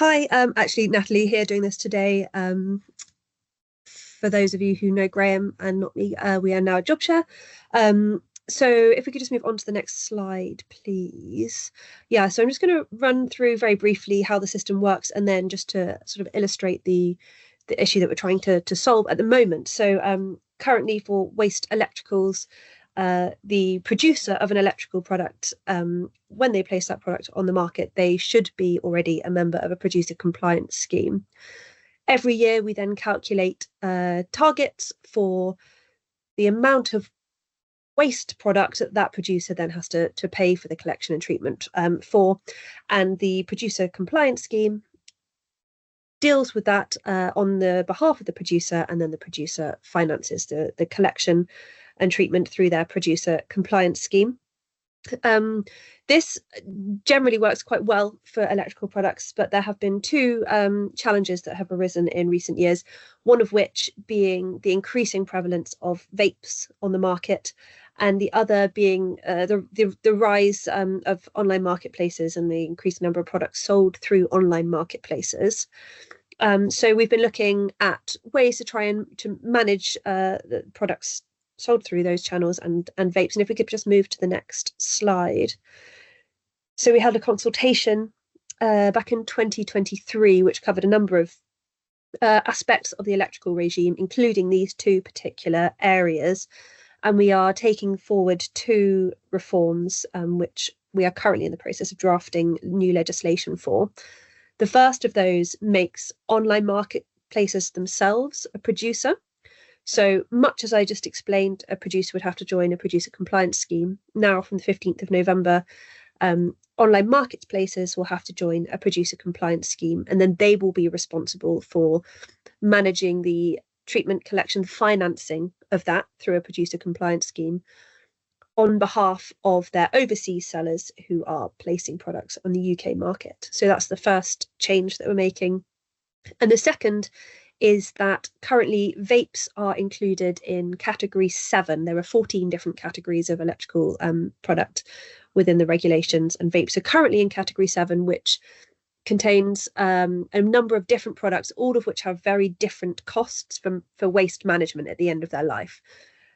Hi, actually Natalie here doing this today. For those of you who know Graham and not me, we are now at JobShare. So if we could just move on to the next slide, please. Yeah, so I'm just going to run through very briefly how the system works, and then just to sort of illustrate the issue that we're trying to solve at the moment. So currently for waste electricals, the producer of an electrical product, when they place that product on the market, they should be already a member of a producer compliance scheme. Every year, we then calculate targets for the amount of waste product that that producer then has to pay for the collection and treatment for. And the producer compliance scheme deals with that on the behalf of the producer, and then the producer finances the collection and treatment through their producer compliance scheme. This generally works quite well for electrical products, but there have been two challenges that have arisen in recent years, one of which being the increasing prevalence of vapes on the market, and the other being the rise of online marketplaces and the increased number of products sold through online marketplaces. So we've been looking at ways to try and to manage the products sold through those channels and vapes. And if we could just move to the next slide. So we held a consultation back in 2023, which covered a number of aspects of the electrical regime, including these two particular areas. And we are taking forward two reforms, which we are currently in the process of drafting new legislation for. The first of those makes online marketplaces themselves a producer. So much as I just explained, a producer would have to join a producer compliance scheme. Now, from the 15th of November, online marketplaces will have to join a producer compliance scheme, and then they will be responsible for managing the treatment, collection, financing of that through a producer compliance scheme on behalf of their overseas sellers who are placing products on the UK market. So that's the first change that we're making. And the second is that currently vapes are included in category 7. There are 14 different categories of electrical product within the regulations, and vapes are currently in category 7, which contains a number of different products, all of which have very different costs for waste management at the end of their life.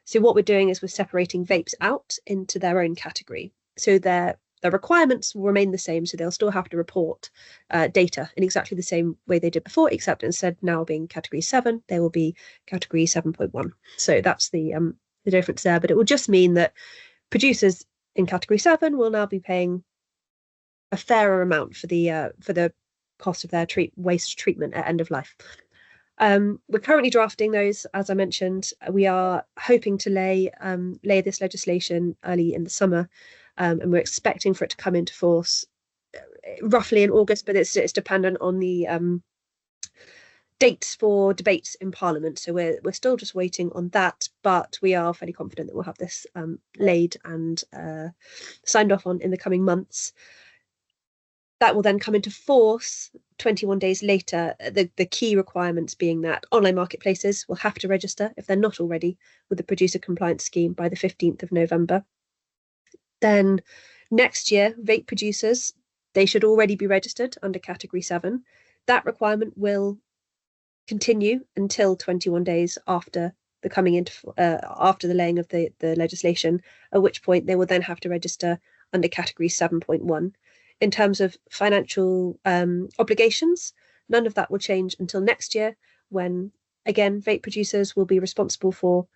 So what we're doing is we're separating vapes out into their own category. So their requirements will remain the same, so they'll still have to report data in exactly the same way they did before, except instead now being category 7, they will be category 7.1. So that's the difference there. But it will just mean that producers in category 7 will now be paying a fairer amount for the cost of their waste treatment at end of life. We're currently drafting those, as I mentioned. We are hoping to lay this legislation early in the summer. And we're expecting for it to come into force roughly in August, but it's dependent on the dates for debates in Parliament. So we're still just waiting on that, but we are fairly confident that we'll have this laid and signed off on in the coming months. That will then come into force 21 days later, the key requirements being that online marketplaces will have to register, if they're not already, with the producer compliance scheme by the 15th of November. Then next year, vape producers, they should already be registered under category 7. That requirement will continue until 21 days after the after the laying of the legislation, at which point they will then have to register under category 7.1. In terms of financial obligations, none of that will change until next year, when again vape producers will be responsible for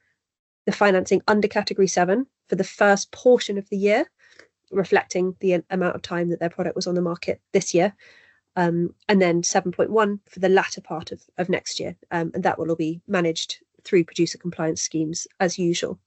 the financing under category 7 for the first portion of the year, reflecting the amount of time that their product was on the market this year, and then 7.1 for the latter part of next year, and that will all be managed through producer compliance schemes as usual.